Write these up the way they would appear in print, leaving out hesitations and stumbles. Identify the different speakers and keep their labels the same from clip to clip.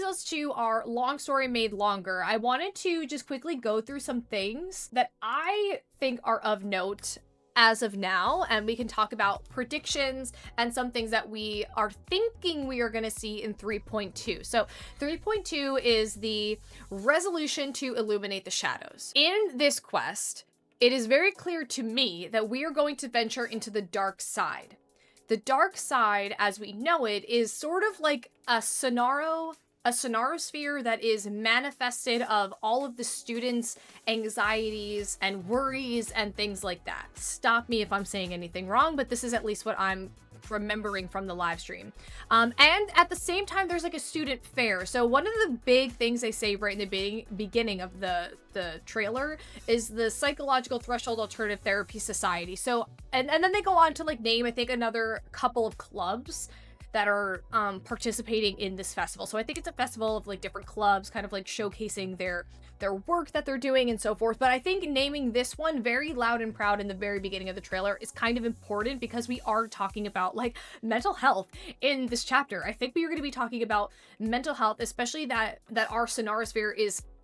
Speaker 1: us to our long story made longer. I wanted to just quickly go through some things that I think are of note as of now, and we can talk about predictions and some things that we are thinking we are going to see in 3.2. So 3.2 is the resolution to illuminate the shadows. In this quest, it is very clear to me that we are going to venture into the dark side. The dark side, as we know it, is sort of like a scenarosphere that is manifested of all of the students' anxieties and worries and things like that. Stop me if I'm saying anything wrong, but this is at least what I'm remembering from the live stream. And at the same time, there's like a student fair. So one of the big things they say right in the beginning of the trailer is the Psychological Threshold Alternative Therapy Society. So, and then they go on to like name, I think, another couple of clubs that are participating in this festival. So I think it's a festival of like different clubs kind of like showcasing their work that they're doing and so forth. But I think naming this one very loud and proud in the very beginning of the trailer is kind of important because we are talking about like mental health in this chapter. I think we are going to be talking about mental health, especially that our scenarosphere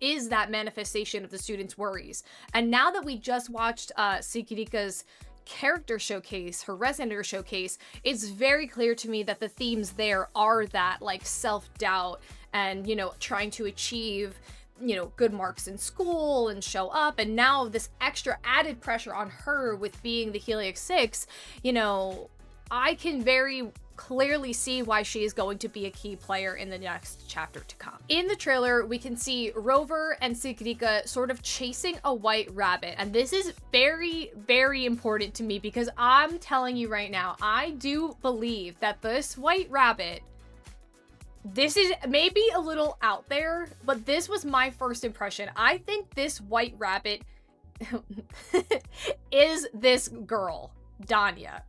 Speaker 1: is that manifestation of the students' worries. And now that we just watched Sikirika's character showcase, her resonator showcase, it's very clear to me that the themes there are that like self-doubt and, you know, trying to achieve, you know, good marks in school and show up. And now this extra added pressure on her with being the Helix 6, you know, I can very clearly see why she is going to be a key player in the next chapter to come. In the trailer, we can see Rover and Sikirika sort of chasing a white rabbit. And this is very, very important to me because I'm telling you right now, I do believe that this white rabbit, this is maybe a little out there, but this was my first impression. I think this white rabbit is this girl, Dahlia.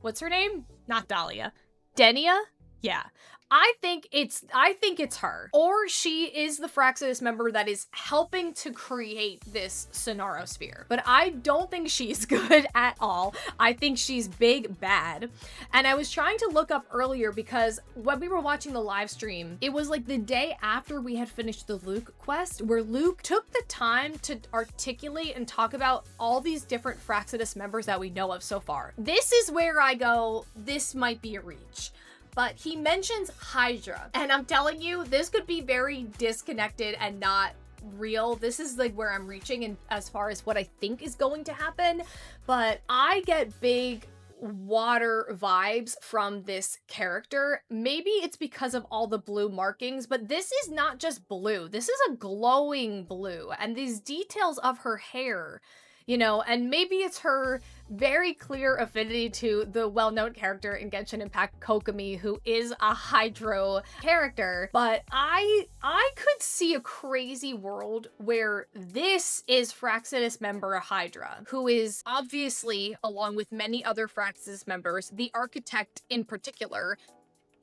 Speaker 1: What's her name? Not Dahlia. Denia? Yeah. I think it's her. Or she is the Fraxidus member that is helping to create this scenarosphere. But I don't think she's good at all. I think she's big bad. And I was trying to look up earlier because when we were watching the live stream, it was like the day after we had finished the Luke quest, where Luke took the time to articulate and talk about all these different Fraxidus members that we know of so far. This is where I go, this might be a reach. But he mentions Hydra, and I'm telling you, this could be very disconnected and not real. This is like where I'm reaching and as far as what I think is going to happen, but I get big water vibes from this character. Maybe it's because of all the blue markings, but this is not just blue. This is a glowing blue, and these details of her hair, you know, and maybe it's her very clear affinity to the well-known character in Genshin Impact, Kokomi, who is a Hydro character. But I could see a crazy world where this is Fraxidus member Hydra, who is obviously, along with many other Fraxidus members, the architect in particular,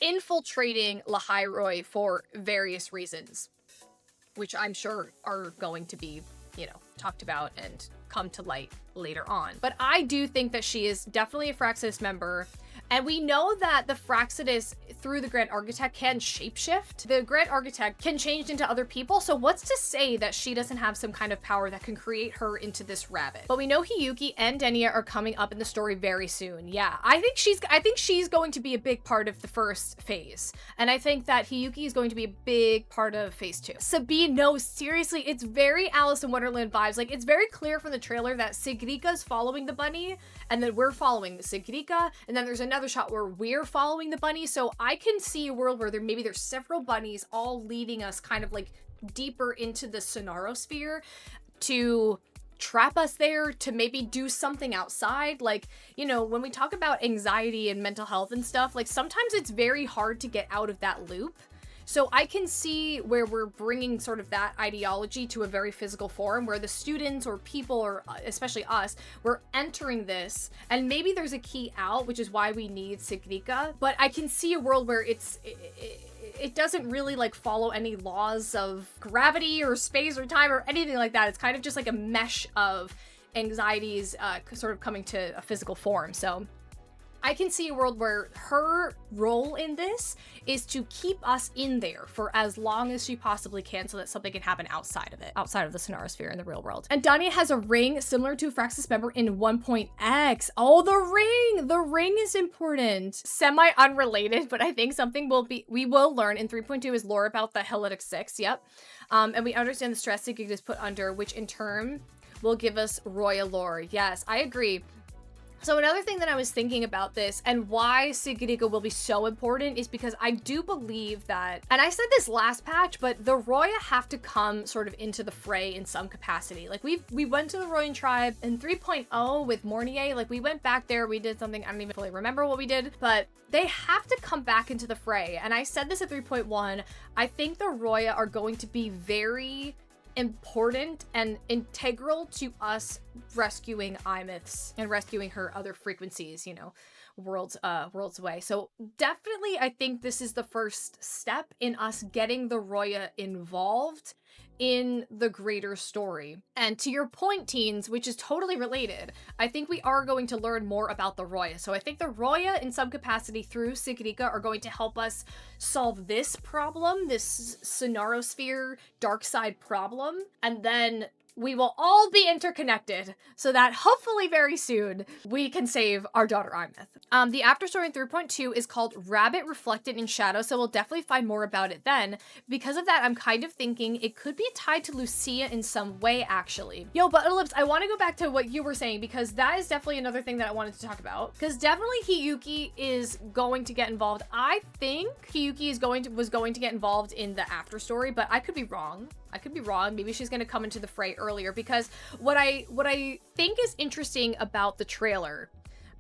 Speaker 1: infiltrating Lahairoi for various reasons, which I'm sure are going to be, you know, talked about and come to light later on. But I do think that she is definitely a Fraxidus member, and we know that the Fraxidus through the Grand Architect can shapeshift. The Grand Architect can change into other people, so what's to say that she doesn't have some kind of power that can create her into this rabbit? But we know Hiyuki and Denia are coming up in the story very soon. Yeah, I think she's going to be a big part of the first phase, and I think that Hiyuki is going to be a big part of phase 2. Sabine, no, seriously, it's very Alice in Wonderland vibes. Like, it's very clear from the trailer that Sigrika's following the bunny, and then we're following the Sigrika, and then there's another shot where we're following the bunny. So I can see a world where there's several bunnies all leading us kind of like deeper into the scenarosphere to trap us there, to maybe do something outside. Like, you know, when we talk about anxiety and mental health and stuff, like sometimes it's very hard to get out of that loop. So I can see where we're bringing sort of that ideology to a very physical form, where the students or people, or especially us, we're entering this, and maybe there's a key out, which is why we need Sigrika. But I can see a world where it doesn't really like follow any laws of gravity or space or time or anything like that. It's kind of just like a mesh of anxieties sort of coming to a physical form. So I can see a world where her role in this is to keep us in there for as long as she possibly can so that something can happen outside of it, outside of the Sonarosphere in the real world. And Danya has a ring similar to a Fraxis member in 1.x. Oh, the ring! The ring is important. Semi-unrelated, but I think something we will learn in 3.2 is lore about the Helitic 6, yep. And we understand the stress Sigrid is put under, which in turn will give us royal lore. Yes, I agree. So another thing that I was thinking about this and why Sigiriga will be so important is because I do believe that, and I said this last patch, but the Roya have to come sort of into the fray in some capacity. Like we went to the Royan tribe in 3.0 with Mornier, like we went back there, we did something, I don't even fully remember what we did, but they have to come back into the fray. And I said this at 3.1, I think the Roya are going to be very important and integral to us rescuing Imyths and rescuing her other frequencies, you know, worlds away. So definitely I think this is the first step in us getting the Roya involved in the greater story. And to your point, teens, which is totally related, I think we are going to learn more about the Roya. So I think the Roya in some capacity through Sigiriga are going to help us solve this problem, this Sonarosphere dark side problem, and then we will all be interconnected so that hopefully very soon we can save our daughter Imyth. The after story in 3.2 is called Rabbit Reflected in Shadow, so we'll definitely find more about it then. Because of that, I'm kind of thinking it could be tied to Lucia in some way, actually. Yo, but Ellipse, I want to go back to what you were saying because that is definitely another thing that I wanted to talk about. Because definitely Hiyuki is going to get involved. I think Hiyuki was going to get involved in the after story, but I could be wrong. I could be wrong. Maybe she's going to come into the fray earlier because what I think is interesting about the trailer,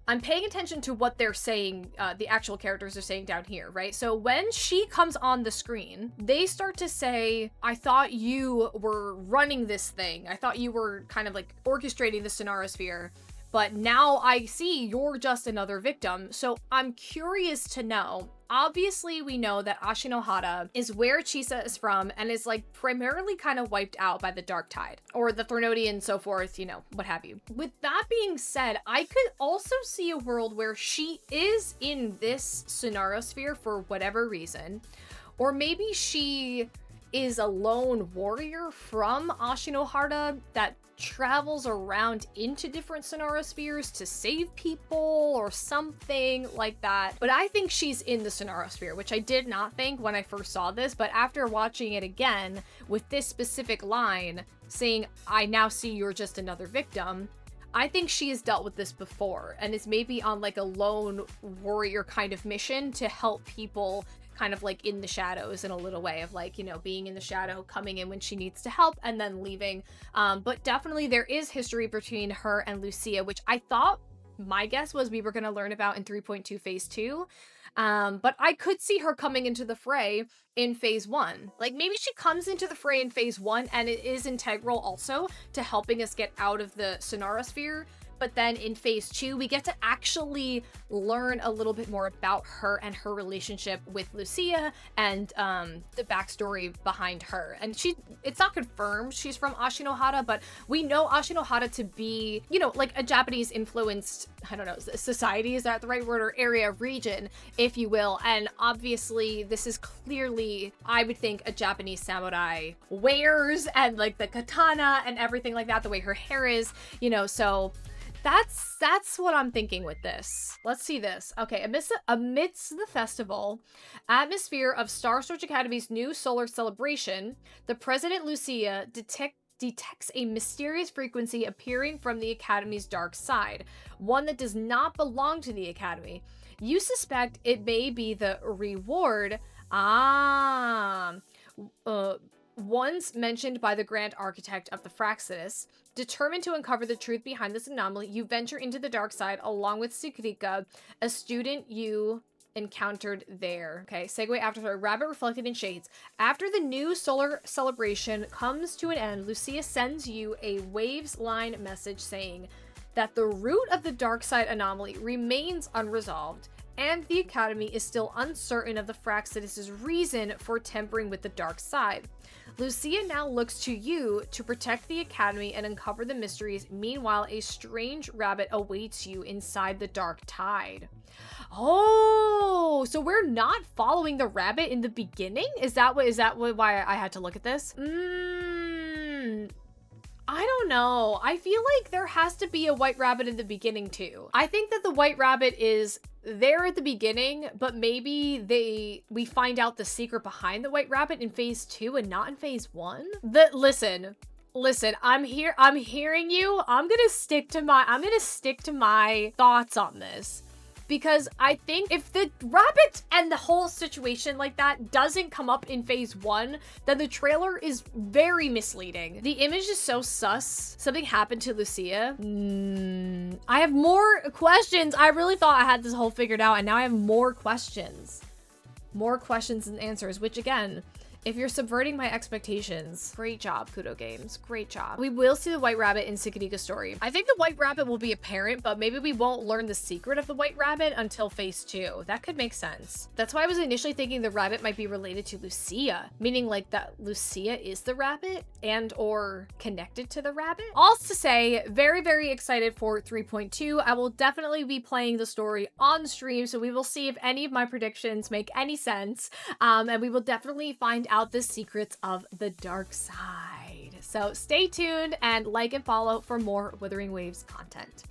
Speaker 1: I'm paying attention to what they're saying, the actual characters are saying down here, right? So when she comes on the screen, they start to say, I thought you were running this thing. I thought you were kind of like orchestrating the Sonarosphere, but now I see you're just another victim. So I'm curious to know. Obviously, we know that Ashinohara is where Chisa is from and is like primarily kind of wiped out by the Dark Tide or the Threnody and so forth, you know, what have you. With that being said, I could also see a world where she is in this Sonarosphere for whatever reason, or maybe she is a lone warrior from Ashinohara that travels around into different Sonarospheres to save people or something like that. But I think she's in the Sonarosphere, which I did not think when I first saw this, but after watching it again with this specific line saying, I now see you're just another victim, I think she has dealt with this before and is maybe on like a lone warrior kind of mission to help people kind of like in the shadows in a little way of like, you know, being in the shadow, coming in when she needs to help and then leaving. But definitely there is history between her and Lucia, which I thought, my guess was we were going to learn about in 3.2 phase 2. But I could see her coming into the fray in phase 1. Like maybe she comes into the fray in phase 1 and it is integral also to helping us get out of the Sonarosphere. But then in phase 2, we get to actually learn a little bit more about her and her relationship with Lucia and the backstory behind her. And it's not confirmed she's from Ashinohara, but we know Ashinohara to be, you know, like a Japanese influenced, I don't know, society, is that the right word, or area, region, if you will. And obviously this is clearly, I would think, a Japanese samurai wears and like the katana and everything like that, the way her hair is, you know, so that's what I'm thinking with this. Let's see this. Okay, amidst the festival atmosphere of Star Search Academy's new solar celebration, the President Lucia detects a mysterious frequency appearing from the Academy's dark side, one that does not belong to the Academy. You suspect it may be the reward once mentioned by the Grand Architect of the Fraxidus. Determined to uncover the truth behind this anomaly, you venture into the dark side along with Sikrika, a student you encountered there. Okay, segue after story. Rabbit Reflected in Shades. After the new solar celebration comes to an end, Lucia sends you a Waves line message saying that the root of the dark side anomaly remains unresolved and the Academy is still uncertain of the Fraxidus' reason for tempering with the dark side. Lucia now looks to you to protect the Academy and uncover the mysteries. Meanwhile, a strange rabbit awaits you inside the Dark Tide. Oh, so we're not following the rabbit in the beginning? Is that why I had to look at this? I don't know. I feel like there has to be a white rabbit in the beginning too. I think that the white rabbit is there at the beginning, but maybe we find out the secret behind the white rabbit in phase 2 and not in phase 1. Listen, I'm hearing you. I'm gonna stick to my thoughts on this. Because I think if the rabbit and the whole situation like that doesn't come up in phase 1, then the trailer is very misleading. The image is so sus. Something happened to Lucia. I have more questions. I really thought I had this whole figured out, and now I have more questions. More questions than answers, which again, if you're subverting my expectations, great job, Kudo Games. Great job. We will see the white rabbit in Sakadika's story. I think the white rabbit will be apparent, but maybe we won't learn the secret of the white rabbit until phase 2. That could make sense. That's why I was initially thinking the rabbit might be related to Lucia, meaning like that Lucia is the rabbit and or connected to the rabbit. All to say, very, very excited for 3.2. I will definitely be playing the story on stream, so we will see if any of my predictions make any sense, and we will definitely find out the secrets of the dark side. So stay tuned and like and follow for more Wuthering Waves content.